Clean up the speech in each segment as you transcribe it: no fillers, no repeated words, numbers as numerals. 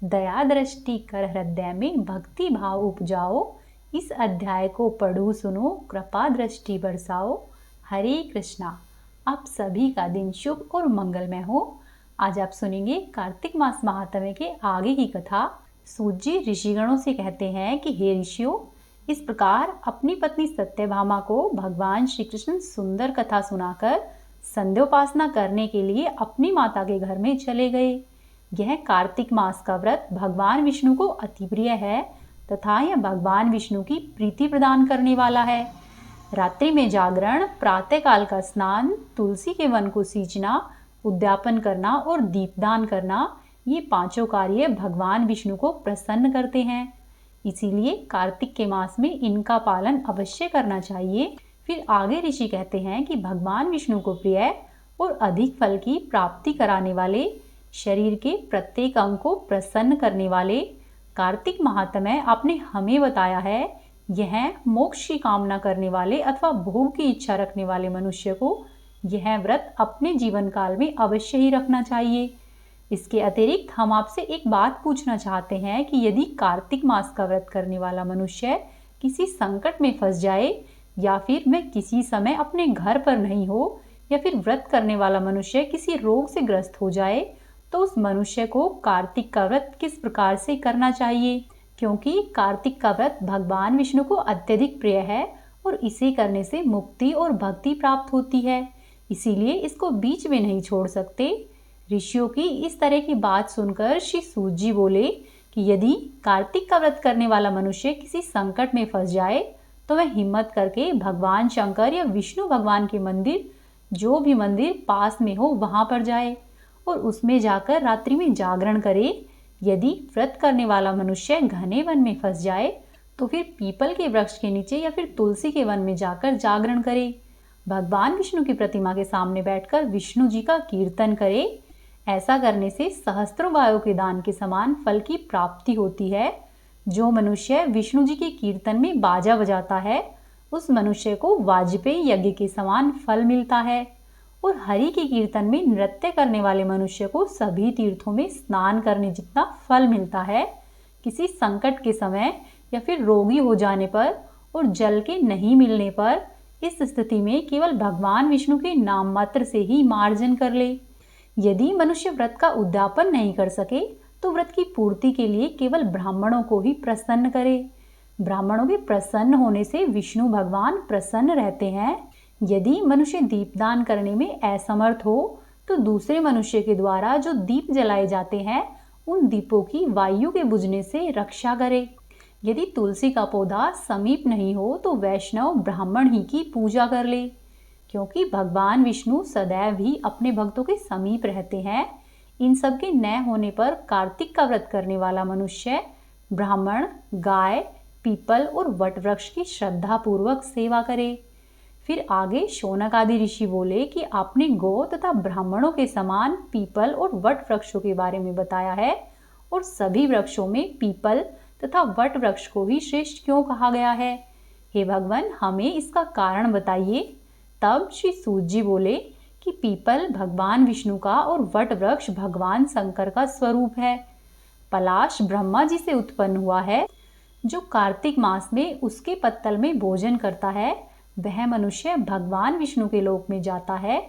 दया दृष्टि कर हृदय में भक्ति भाव उपजाओ। इस अध्याय को पढ़ो सुनो, कृपा दृष्टि बरसाओ। हरे कृष्णा। आप सभी का दिन शुभ और मंगलमय हो। आज आप सुनेंगे कार्तिक मास महात्म्य के आगे की कथा। सूत जी ऋषिगणों से कहते हैं कि हे ऋषियों, इस प्रकार अपनी पत्नी सत्यभामा को भगवान श्री कृष्ण सुंदर कथा सुनाकर संध्योपासना करने के लिए अपनी माता के घर में चले गए। यह कार्तिक मास का व्रत भगवान विष्णु को अति प्रिय है तथा यह भगवान विष्णु की प्रीति प्रदान करने वाला है। रात्रि में जागरण, प्रातःकाल का स्नान, तुलसी के वन को सींचना, उद्यापन करना और दीपदान करना, ये पांचों कार्य भगवान विष्णु को प्रसन्न करते हैं। इसीलिए कार्तिक के मास में इनका पालन अवश्य करना चाहिए। फिर आगे ऋषि कहते हैं कि भगवान विष्णु को प्रिय और अधिक फल की प्राप्ति कराने वाले, शरीर के प्रत्येक अंग को प्रसन्न करने वाले कार्तिक महात्म्य आपने हमें बताया है। यह मोक्ष की कामना करने वाले अथवा भोग की इच्छा रखने वाले मनुष्य को यह व्रत अपने जीवन काल में अवश्य ही रखना चाहिए। इसके अतिरिक्त हम आपसे एक बात पूछना चाहते हैं कि यदि कार्तिक मास का व्रत करने वाला मनुष्य किसी संकट में फंस जाए या फिर वह किसी समय अपने घर पर नहीं हो या फिर व्रत करने वाला मनुष्य किसी रोग से ग्रस्त हो जाए, तो उस मनुष्य को कार्तिक का व्रत किस प्रकार से करना चाहिए? क्योंकि कार्तिक का व्रत भगवान विष्णु को अत्यधिक प्रिय है और इसे करने से मुक्ति और भक्ति प्राप्त होती है, इसीलिए इसको बीच में नहीं छोड़ सकते। ऋषियों की इस तरह की बात सुनकर श्री सूत जी बोले कि यदि कार्तिक का व्रत करने वाला मनुष्य किसी संकट में फंस जाए तो वह हिम्मत करके भगवान शंकर या विष्णु भगवान के मंदिर, जो भी मंदिर पास में हो वहां पर जाए और उसमें जाकर रात्रि में जागरण करे। यदि व्रत करने वाला मनुष्य घने वन में फंस जाए तो फिर पीपल के वृक्ष के नीचे या फिर तुलसी के वन में जाकर जागरण करे। भगवान विष्णु की प्रतिमा के सामने बैठकर विष्णु जी का कीर्तन करे। ऐसा करने से सहस्त्रों गायों के दान के समान फल की प्राप्ति होती है। जो मनुष्य विष्णु जी के कीर्तन में बाजा बजाता है उस मनुष्य को वाजपेयी यज्ञ के समान फल मिलता है और हरि के कीर्तन में नृत्य करने वाले मनुष्य को सभी तीर्थों में स्नान करने जितना फल मिलता है। किसी संकट के समय या फिर रोगी हो जाने पर और जल के नहीं मिलने पर इस स्थिति में केवल भगवान विष्णु के नाम मात्र से ही मार्जन कर ले। यदि मनुष्य व्रत का उद्यापन नहीं कर सके तो व्रत की पूर्ति के लिए केवल ब्राह्मणों को ही प्रसन्न करे। ब्राह्मणों के प्रसन्न होने से विष्णु भगवान प्रसन्न रहते हैं। यदि मनुष्य दीपदान करने में असमर्थ हो तो दूसरे मनुष्य के द्वारा जो दीप जलाए जाते हैं उन दीपों की वायु के बुझने से रक्षा करे। यदि तुलसी का पौधा समीप नहीं हो तो वैष्णव ब्राह्मण ही की पूजा कर ले, क्योंकि भगवान विष्णु सदैव ही अपने भक्तों के समीप रहते हैं। इन सब के न होने पर कार्तिक का व्रत करने वाला मनुष्य ब्राह्मण, गाय, पीपल और वट वृक्ष की श्रद्धा पूर्वक सेवा करे। फिर आगे शौनक आदि ऋषि बोले कि आपने गौ तथा ब्राह्मणों के समान पीपल और वट वृक्षों के बारे में बताया है और सभी वृक्षों में पीपल तथा वट वृक्ष को ही श्रेष्ठ क्यों कहा गया है? हे भगवान, हमें इसका कारण बताइए। तब श्री सूत जी बोले कि पीपल भगवान विष्णु का और वट वृक्ष भगवान शंकर का स्वरूप है। पलाश ब्रह्मा जी से उत्पन्न हुआ है। जो कार्तिक मास में उसके पत्तल में भोजन करता है वह मनुष्य भगवान विष्णु के लोक में जाता है।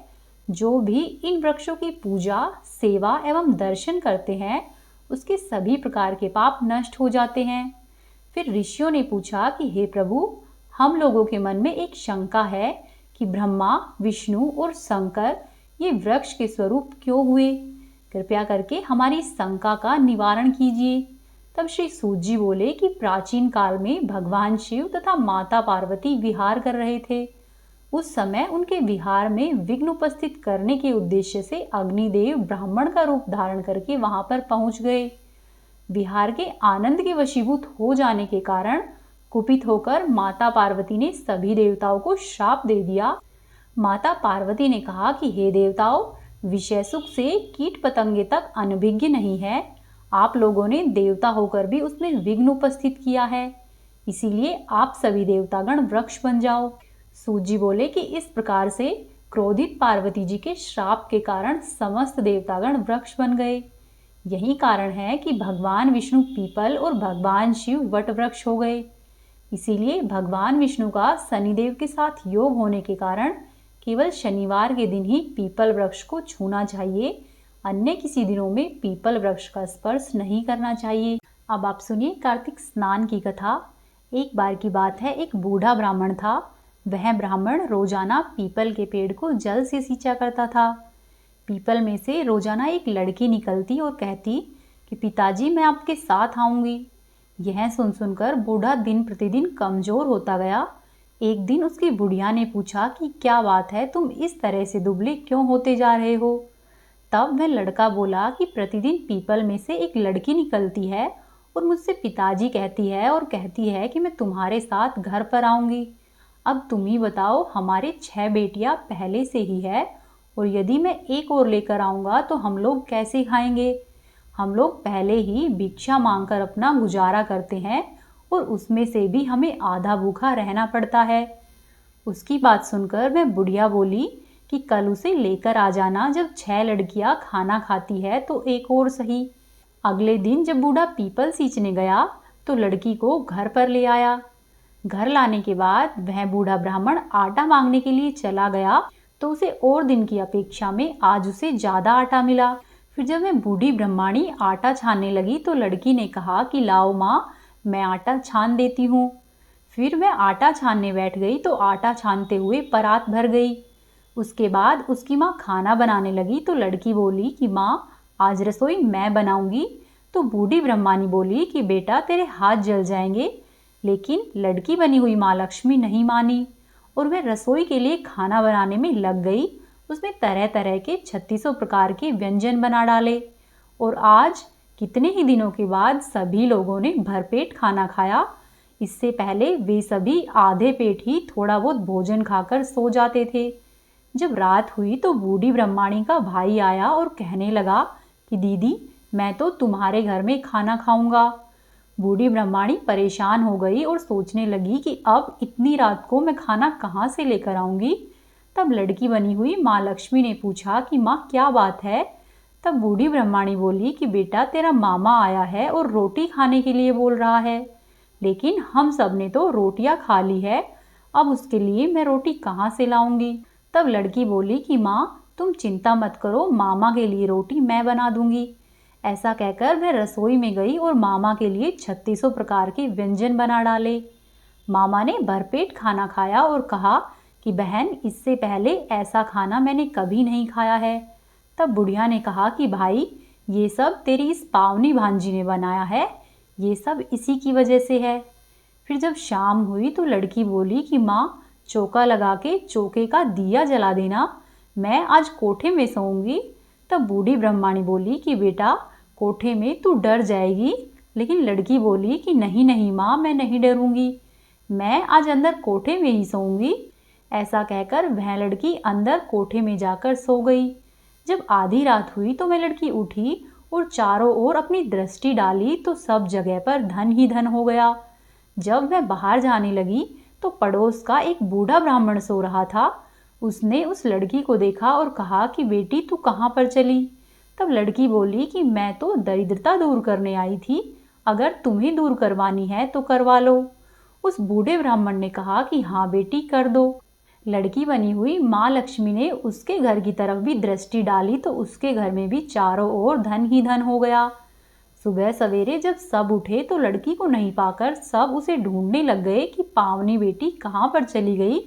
जो भी इन वृक्षों की पूजा, सेवा एवं दर्शन करते हैं उसके सभी प्रकार के पाप नष्ट हो जाते हैं। फिर ऋषियों ने पूछा कि हे प्रभु, हम लोगों के मन में एक शंका है कि ब्रह्मा, विष्णु और शंकर ये वृक्ष के स्वरूप क्यों हुए? कृपया करके हमारी शंका का निवारण कीजिए। तब श्री सूत जी बोले कि प्राचीन काल में भगवान शिव तथा माता पार्वती विहार कर रहे थे। उस समय उनके विहार में विघ्न उपस्थित करने के उद्देश्य से अग्निदेव ब्राह्मण का रूप धारण करके वहां पर पहुंच गए। विहार के आनंद के वशीभूत हो जाने के कारण कुपित होकर माता पार्वती ने सभी देवताओं को श्राप दे दिया। माता पार्वती ने कहा कि हे देवताओं, विषय सुख से कीट पतंगे तक अनभिज्ञ नहीं है। आप लोगों ने देवता होकर भी उसमें विघ्न उपस्थित किया है, इसीलिए आप सभी देवतागण वृक्ष बन जाओ। सूत जी बोले कि इस प्रकार से क्रोधित पार्वती जी के श्राप के कारण समस्त देवतागण वृक्ष बन गए। यही कारण है कि भगवान विष्णु पीपल और भगवान शिव वट वृक्ष हो गए। इसीलिए भगवान विष्णु का शनिदेव के साथ योग होने के कारण केवल शनिवार के दिन ही पीपल वृक्ष को छूना चाहिए, अन्य किसी दिनों में पीपल वृक्ष का स्पर्श नहीं करना चाहिए। अब आप सुनिए कार्तिक स्नान की कथा। एक बार की बात है, एक बूढ़ा ब्राह्मण था। वह ब्राह्मण रोजाना पीपल के पेड़ को जल से सींचा करता था। पीपल में से रोजाना एक लड़की निकलती और कहती कि पिताजी मैं आपके साथ आऊंगी। यह सुन सुनकर बूढ़ा दिन प्रतिदिन कमजोर होता गया। एक दिन उसकी बुढ़िया ने पूछा कि क्या बात है, तुम इस तरह से दुबले क्यों होते जा रहे हो। तब वह लड़का बोला कि प्रतिदिन पीपल में से एक लड़की निकलती है और मुझसे पिताजी कहती है और कहती है कि मैं तुम्हारे साथ घर पर आऊंगी। अब तुम ही बताओ, हमारे 6 बेटियां पहले से ही है और यदि मैं एक और लेकर आऊंगा तो हम लोग कैसे खाएंगे। हम लोग पहले ही भिक्षा मांगकर अपना गुजारा करते हैं और उसमें से भी हमें आधा भूखा रहना पड़ता है। उसकी बात सुनकर मैं बुढ़िया बोली कि कल उसे लेकर आ जाना, जब 6 लड़कियां खाना खाती है तो एक और सही। अगले दिन जब बूढ़ा पीपल सींचने गया तो लड़की को घर पर ले आया। घर लाने के बाद वह बूढ़ा ब्राह्मण आटा मांगने के लिए चला गया तो उसे और दिन की अपेक्षा में आज उसे ज्यादा आटा मिला। फिर जब वह बूढ़ी ब्रह्माणी आटा छानने लगी तो लड़की ने कहा कि लाओ माँ, मैं आटा छान देती हूँ। फिर वह आटा छानने बैठ गई तो आटा छानते हुए परात भर गई। उसके बाद उसकी माँ खाना बनाने लगी तो लड़की बोली कि माँ, आज रसोई मैं बनाऊंगी। तो बूढ़ी ब्रह्मानी बोली कि बेटा तेरे हाथ जल जाएंगे। लेकिन लड़की बनी हुई माँ लक्ष्मी नहीं मानी और वह रसोई के लिए खाना बनाने में लग गई। उसने तरह तरह के 3600 प्रकार के व्यंजन बना डाले और आज कितने ही दिनों के बाद सभी लोगों ने भरपेट खाना खाया। इससे पहले वे सभी आधे पेट ही थोड़ा बहुत भोजन खाकर सो जाते थे। जब रात हुई तो बूढ़ी ब्रह्माणी का भाई आया और कहने लगा कि दीदी, मैं तो तुम्हारे घर में खाना खाऊंगा। बूढ़ी ब्रह्माणी परेशान हो गई और सोचने लगी कि अब इतनी रात को मैं खाना कहाँ से लेकर आऊंगी। तब लड़की बनी हुई माँ लक्ष्मी ने पूछा कि माँ क्या बात है। तब बूढ़ी ब्रह्माणी बोली कि बेटा तेरा मामा आया है और रोटी खाने के लिए बोल रहा है, लेकिन हम सब ने तो रोटियां खा ली है, अब उसके लिए मैं रोटी कहाँ से लाऊंगी। तब लड़की बोली कि माँ तुम चिंता मत करो, मामा के लिए रोटी मैं बना दूंगी। ऐसा कहकर वह रसोई में गई और मामा के लिए 3600 प्रकार के व्यंजन बना डाले। मामा ने भरपेट खाना खाया और कहा कि बहन, इससे पहले ऐसा खाना मैंने कभी नहीं खाया है। तब बुढ़िया ने कहा कि भाई, ये सब तेरी इस पावनी भांजी ने बनाया है, ये सब इसी की वजह से है। फिर जब शाम हुई तो लड़की बोली कि माँ, चौका लगा के चौके का दिया जला देना, मैं आज कोठे में सोऊंगी। तब बूढ़ी ब्रह्माणी बोली कि बेटा, कोठे में तू डर जाएगी। लेकिन लड़की बोली कि नहीं नहीं माँ, मैं नहीं डरूंगी, मैं आज अंदर कोठे में ही सोऊंगी। ऐसा कहकर वह लड़की अंदर कोठे में जाकर सो गई। जब आधी रात हुई तो वह लड़की उठी और चारों ओर अपनी दृष्टि डाली तो सब जगह पर धन ही धन हो गया। जब वह बाहर जाने लगी तो पड़ोस का एक बूढ़ा ब्राह्मण सो रहा था। उसने उस लड़की को देखा और कहा कि बेटी, तू कहाँ पर चली। तब लड़की बोली कि मैं तो दरिद्रता दूर करने आई थी, अगर तुम्हें दूर करवानी है तो करवा लो। उस बूढ़े ब्राह्मण ने कहा कि हाँ बेटी, कर दो। लड़की बनी हुई माँ लक्ष्मी ने उसके घर की तरफ भी दृष्टि डाली तो उसके घर में भी चारों ओर धन ही धन हो गया। सुबह सवेरे जब सब उठे तो लड़की को नहीं पाकर सब उसे ढूंढने लग गए कि पावनी बेटी कहाँ पर चली गई।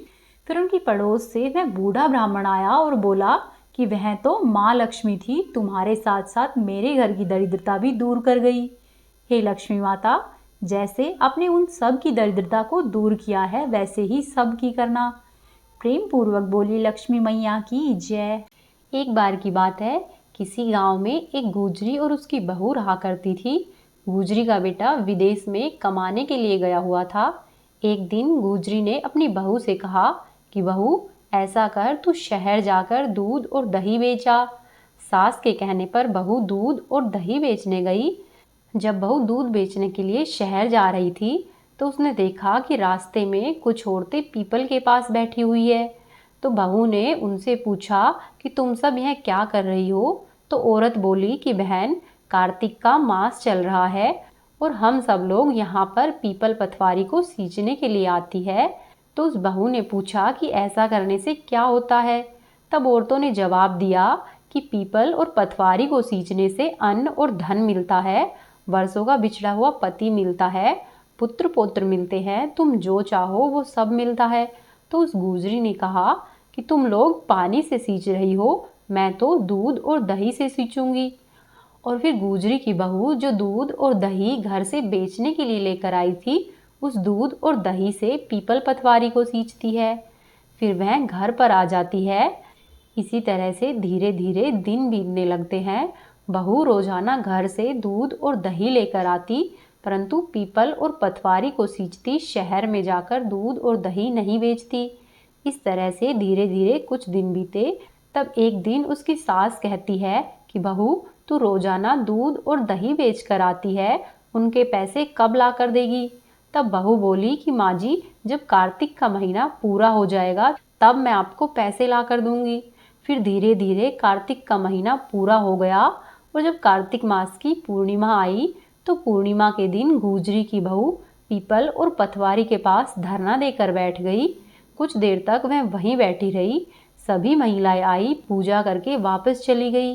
फिर उनकी पड़ोस से वह बूढ़ा ब्राह्मण आया और बोला कि वह तो माँ लक्ष्मी थी, तुम्हारे साथ साथ मेरे घर की दरिद्रता भी दूर कर गई। हे लक्ष्मी माता, जैसे आपने उन सब की दरिद्रता को दूर किया है वैसे ही सब की करना। प्रेम पूर्वक बोली लक्ष्मी मैया की जय। एक बार की बात है, किसी गांव में एक गुजरी और उसकी बहू रहा करती थी। गुजरी का बेटा विदेश में कमाने के लिए गया हुआ था। एक दिन गुजरी ने अपनी बहू से कहा कि बहू, ऐसा कर, तू शहर जाकर दूध और दही बेचा। सास के कहने पर बहू दूध और दही बेचने गई। जब बहू दूध बेचने के लिए शहर जा रही थी तो उसने देखा कि रास्ते में कुछ औरतें पीपल के पास बैठी हुई है। तो बहू ने उनसे पूछा कि तुम सब यह क्या कर रही हो। तो औरत बोली कि बहन, कार्तिक का मास चल रहा है और हम सब लोग यहाँ पर पीपल पथवारी को सींचने के लिए आती है। तो उस बहू ने पूछा कि ऐसा करने से क्या होता है। तब औरतों ने जवाब दिया कि पीपल और पथवारी को सींचने से अन्न और धन मिलता है, वर्षों का बिछड़ा हुआ पति मिलता है, पुत्र पौत्र मिलते हैं, तुम जो चाहो वो सब मिलता है। तो उस गुजरी ने कहा कि तुम लोग पानी से सींच रही हो, मैं तो दूध और दही से सींचूंगी। और फिर गुजरी की बहू जो दूध और दही घर से बेचने के लिए लेकर आई थी, उस दूध और दही से पीपल पथवारी को सींचती है। फिर वह घर पर आ जाती है। इसी तरह से धीरे धीरे दिन बीतने लगते हैं। बहू रोजाना घर से दूध और दही लेकर आती, परंतु पीपल और पथवारी को सींचती शहर में जाकर दूध और दही नहीं बेचती। इस तरह से धीरे धीरे कुछ दिन बीते। तब एक दिन उसकी सास कहती है कि बहू, तू रोजाना दूध और दही बेच कर आती है, उनके पैसे कब ला कर देगी। तब बहू बोली कि माँ जी, जब कार्तिक का महीना पूरा हो जाएगा तब मैं आपको पैसे ला कर दूंगी। फिर धीरे धीरे कार्तिक का महीना पूरा हो गया और जब कार्तिक मास की पूर्णिमा आई तो पूर्णिमा के दिन गुजरी की बहू पीपल और पथवारी के पास धरना देकर बैठ गई। कुछ देर तक वह वहीं बैठी रही। सभी महिलाएं आई, पूजा करके वापस चली गई,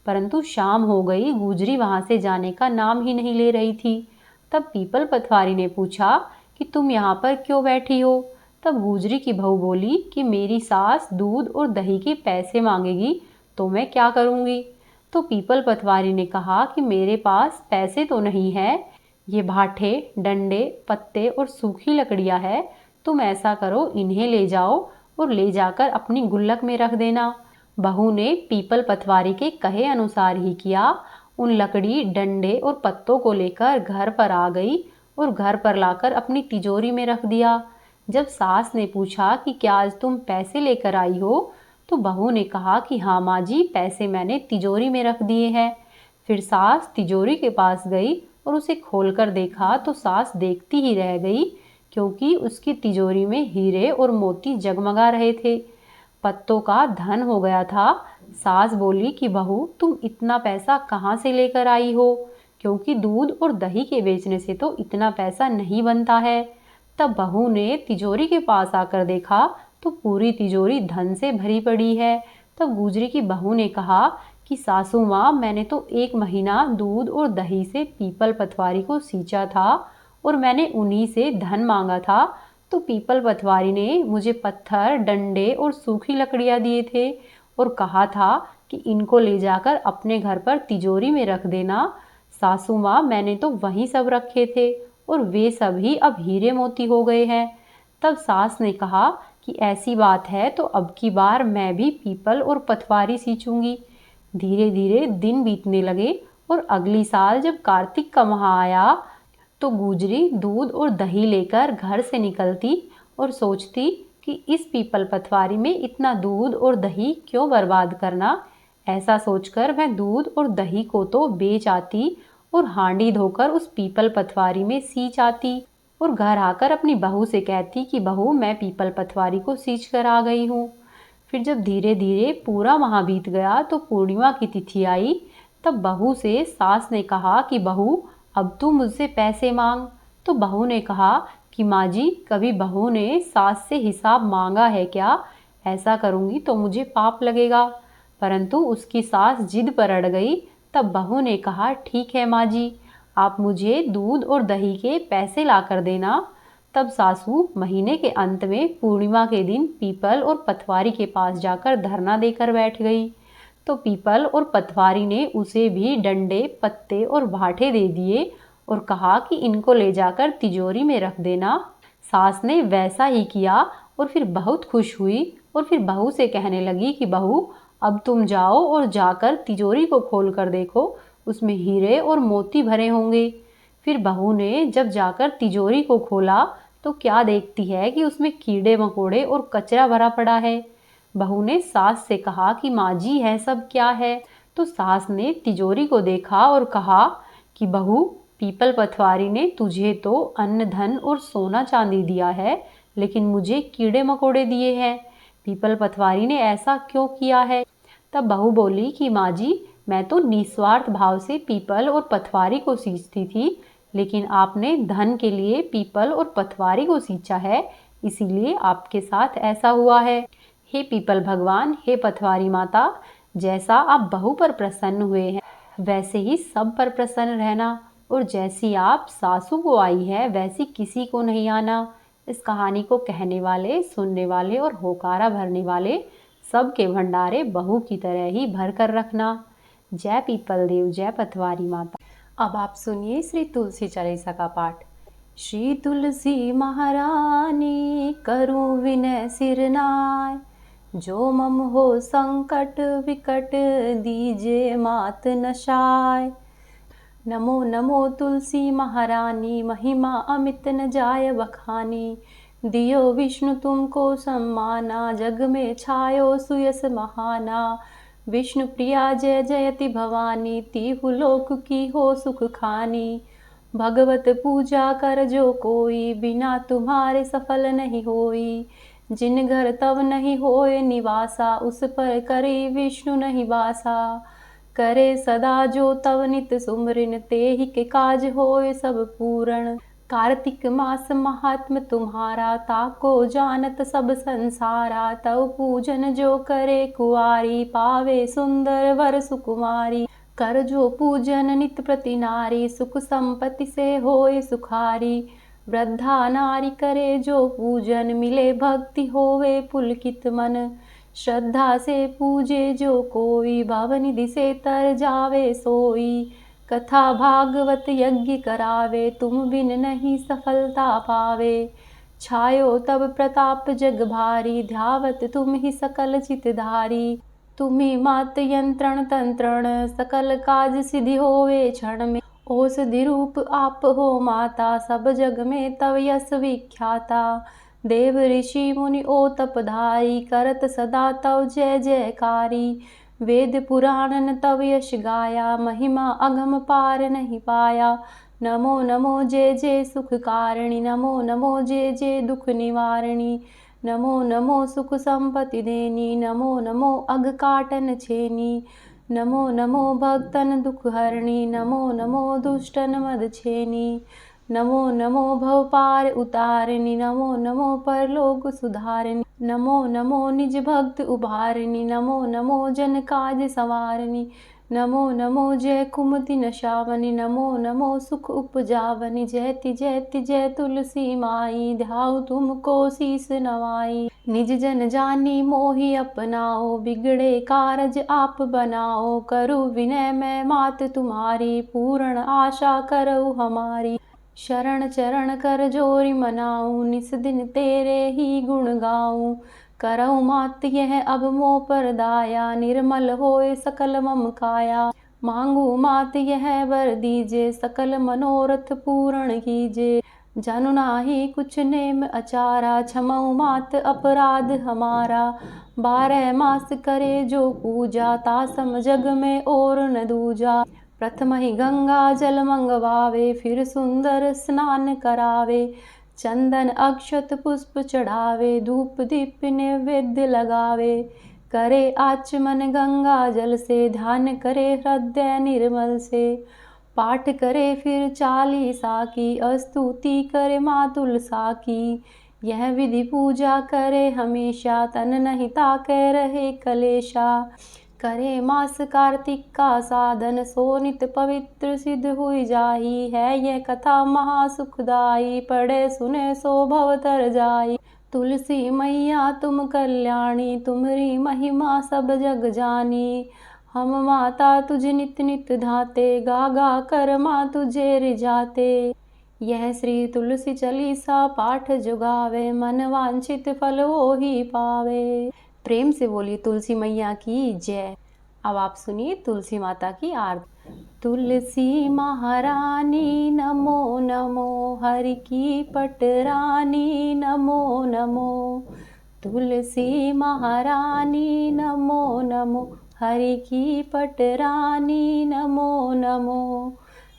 परंतु शाम हो गई, गुजरी वहां से जाने का नाम ही नहीं ले रही थी। तब पीपल पथवारी ने पूछा कि तुम यहाँ पर क्यों बैठी हो। तब गुजरी की बहू बोली कि मेरी सास दूध और दही के पैसे मांगेगी तो मैं क्या करूँगी। तो पीपल पथवारी ने कहा कि मेरे पास पैसे तो नहीं है, ये भाठे, डंडे, पत्ते और सूखी लकड़ियाँ है, तुम ऐसा करो, इन्हें ले जाओ और ले जाकर अपनी गुल्लक में रख देना। बहू ने पीपल पथवारी के कहे अनुसार ही किया। उन लकड़ी, डंडे और पत्तों को लेकर घर पर आ गई और घर पर लाकर अपनी तिजोरी में रख दिया। जब सास ने पूछा कि क्या आज तुम पैसे लेकर आई हो, तो बहू ने कहा कि हाँ माँ जी, पैसे मैंने तिजोरी में रख दिए हैं। फिर सास तिजोरी के पास गई और उसे खोलकर देखा तो सास देखती ही रह गई, क्योंकि उसकी तिजोरी में हीरे और मोती जगमगा रहे थे। पत्तों का धन हो गया था। सास बोली कि बहू, तुम इतना पैसा कहाँ से लेकर आई हो, क्योंकि दूध और दही के बेचने से तो इतना पैसा नहीं बनता है। तब बहू ने तिजोरी के पास आकर देखा तो पूरी तिजोरी धन से भरी पड़ी है। तब गुजरी की बहू ने कहा कि सासू माँ, मैंने तो 1 महीना दूध और दही से पीपल पथवारी को सींचा था और मैंने उन्हीं से धन मांगा था, तो पीपल पथवारी ने मुझे पत्थर, डंडे और सूखी लकड़ियाँ दिए थे और कहा था कि इनको ले जाकर अपने घर पर तिजोरी में रख देना। सासू माँ, मैंने तो वहीं सब रखे थे और वे सभी अब हीरे मोती हो गए हैं। तब सास ने कहा कि ऐसी बात है तो अब की बार मैं भी पीपल और पथवारी सींचूंगी। धीरे धीरे दिन बीतने लगे और अगली साल जब कार्तिक का माह आया तो गुजरी दूध और दही लेकर घर से निकलती और सोचती कि इस पीपल पथवारी में इतना दूध और दही क्यों बर्बाद करना। ऐसा सोचकर वह दूध और दही को तो बेच आती और हांडी धोकर उस पीपल पथवारी में सींच आती और घर आकर अपनी बहू से कहती कि बहू, मैं पीपल पथवारी को सींच कर आ गई हूँ। फिर जब धीरे धीरे पूरा माह बीत गया तो पूर्णिमा की तिथि आई। तब बहू से सास ने कहा कि बहू, अब तू मुझसे पैसे मांग। तो बहू ने कहा कि माँ जी, कभी बहू ने सास से हिसाब मांगा है क्या, ऐसा करूँगी तो मुझे पाप लगेगा। परंतु उसकी सास जिद पर अड़ गई। तब बहू ने कहा ठीक है माँ जी, आप मुझे दूध और दही के पैसे ला कर देना। तब सासू महीने के अंत में पूर्णिमा के दिन पीपल और पथवारी के पास जाकर धरना देकर बैठ गई। तो पीपल और पथवारी ने उसे भी डंडे, पत्ते और भाठे दे दिए और कहा कि इनको ले जाकर तिजोरी में रख देना। सास ने वैसा ही किया और फिर बहुत खुश हुई और फिर बहू से कहने लगी कि बहू, अब तुम जाओ और जाकर तिजोरी को खोल कर देखो, उसमें हीरे और मोती भरे होंगे। फिर बहू ने जब जाकर तिजोरी को खोला तो क्या देखती है कि उसमें कीड़े मकोड़े और कचरा भरा पड़ा है। बहू ने सास से कहा कि माँ जी, यह सब क्या है। तो सास ने तिजोरी को देखा और कहा कि बहू, पीपल पथवारी ने तुझे तो अन्न, धन और सोना चांदी दिया है, लेकिन मुझे कीड़े मकोड़े दिए हैं। पीपल पथवारी ने ऐसा क्यों किया है। तब बहू बोली कि माँ जी, मैं तो निस्वार्थ भाव से पीपल और पथवारी को सींचती थी, लेकिन आपने धन के लिए पीपल और पथवारी को सींचा है, इसीलिए आपके साथ ऐसा हुआ है। हे पीपल भगवान, हे पथवारी माता, जैसा आप बहू पर प्रसन्न हुए हैं वैसे ही सब पर प्रसन्न रहना, और जैसी आप सासू को आई है वैसी किसी को नहीं आना। इस कहानी को कहने वाले, सुनने वाले और होकारा भरने वाले सबके भंडारे बहू की तरह ही भर कर रखना। जय पीपल देव, जय पथवारी माता। अब आप सुनिए श्री तुलसी चालीसा का पाठ। श्री तुलसी महारानी करूं विनय सिर नाय, जो मम हो संकट विकट दीजे मात नशाय। नमो नमो तुलसी महारानी, महिमा अमित न जाय बखानी। दियो विष्णु तुमको सम्माना, जग में छायो सुयस महाना। विष्णु प्रिया जय जयति भवानी, तीहु लोक की हो सुख खानी। भगवत पूजा कर जो कोई, बिना तुम्हारे सफल नहीं होई। जिन घर तव नहीं होए निवासा, उस पर करे विष्णु नहीं वासा। करे सदा जो तव नित सुमरिन, ते ही के काज होए सब पूरण। कार्तिक मास महात्म तुम्हारा, ताको जानत सब संसारा। तव पूजन जो करे कुआरी, पावे सुंदर वर सुकुमारी। कर जो पूजन नित प्रति नारी, सुख संपत्ति से होए सुखारी। वृद्धा नारी करे जो पूजन, मिले भक्ति होवे पुलकित मन। श्रद्धा से पूजे जो कोई, भवनिधि से तर जावे सोई। कथा भागवत यज्ञ करावे, तुम बिन नहीं सफलता पावे। छायो तब प्रताप जग भारी, ध्यावत तुम ही सकल चितधारी। तुम्ही मात यंत्रण तंत्रण, सकल काज सिद्धि होवे क्षण में। औषधि रूप आप हो माता, सब जग में तव यश विख्याता। देव ऋषि मुनि ओ तपधारी, करत सदा तव जय जयकारी। वेद पुराणन तव यश गाया, महिमा अगम पार नहीं पाया। नमो नमो जय जय सुख कारिणी, नमो नमो जय जय दुख निवारिणी। नमो नमो सुख संपत्ति देनी, नमो नमो अघ काटन छेनी। नमो नमो भक्तन दुख हरणी, नमो नमो दुष्टन मद छेनी। नमो नमो भव पार उतारिणी, नमो नमो परलोक सुधारिणी। नमो नमो निज भक्त उभारिणी, नमो नमो जन काज सवारिणी। नमो नमो जय कुमति नशावनी, नमो नमो सुख उपजावनी। जयति जयति जय तुलसी माई, ध्याऊ तुमको शीस नवाई। निज जन जानी मोहि अपनाओ, बिगड़े कारज आप बनाओ। करूँ विनय मैं मात तुम्हारी, पूर्ण आशा करऊ हमारी। शरण चरण कर जोरी मनाऊं, निस दिन तेरे ही गुण गाऊं। करऊँ मात यह अब मोह पर दाया, निर्मल होए सकल मम काया। मांगू मात यह वर दीजे, सकल मनोरथ पूर्ण कीजे। जानु नाही कुछ नेम अचारा, क्षमऊ मात अपराध हमारा। 12 मास करे जो पूजा, तासम जग में और न दूजा। प्रथम ही गंगा जल मंगवावे, फिर सुंदर स्नान करावे। चंदन अक्षत पुष्प चढ़ावे, धूप दीप नैवेद्य लगावे। करे आचमन गंगा जल से, ध्यान करे हृदय निर्मल से। पाठ करे फिर चालीसा की, स्तुति करे माँ तुलसा की। यह विधि पूजा करे हमेशा, तन नहीं ताके रहे कलेशा। करे मास कार्तिक का साधन, सो नित पवित्र सिद्ध हुई जाही। है यह कथा महासुखदाई, पढ़े सुने सो भव तर जाई। तुलसी मैया तुम कल्याणी, तुमरी महिमा सब जग जानी। हम माता तुझे नित नित धाते, गा गा कर माँ तुझे रिझाते। यह श्री तुलसी चालीसा पाठ जो गावे, मन वांछित फल वो ही पावे। प्रेम से बोलिए तुलसी मैया की जय। अब आप सुनिए तुलसी माता की आरती। तुलसी महारानी नमो नमो, हरि की पटरानी नमो नमो। तुलसी महारानी नमो नमो, हरि की पटरानी नमो नमो।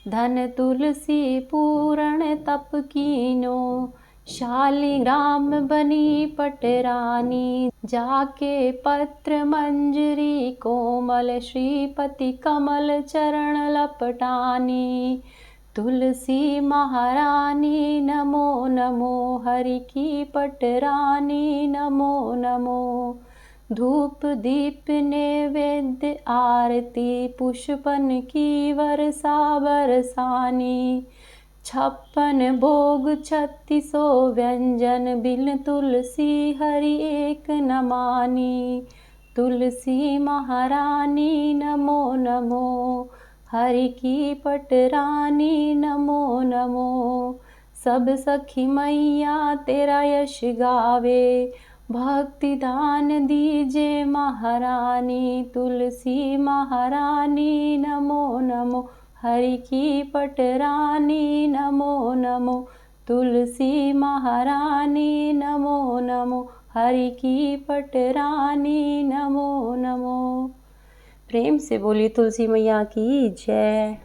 धन तुलसी पूर्ण तप कीनो, शालिग्राम बनी पटरानी, जाके पत्र मंजरी कोमल, श्रीपति कमल चरण लपटानी। तुलसी महारानी नमो नमो, हरि की पटरानी नमो नमो। धूप दीप नैवेद्य आरती, पुष्पन की वर्षा बरसानी। 56 भोग 3600 व्यंजन, बिन तुलसी हरि एक न मानी। तुलसी महारानी नमो नमो, हरि की पटरानी नमो नमो। सब सखी मैया तेरा यश गावे, भक्ति दान दीजे महारानी। तुलसी महारानी नमो नमो, हरि की पटरानी नमो नमो। तुलसी महारानी नमो नमो, हरि की पटरानी नमो नमो। प्रेम से बोलिए तुलसी मैया की जय।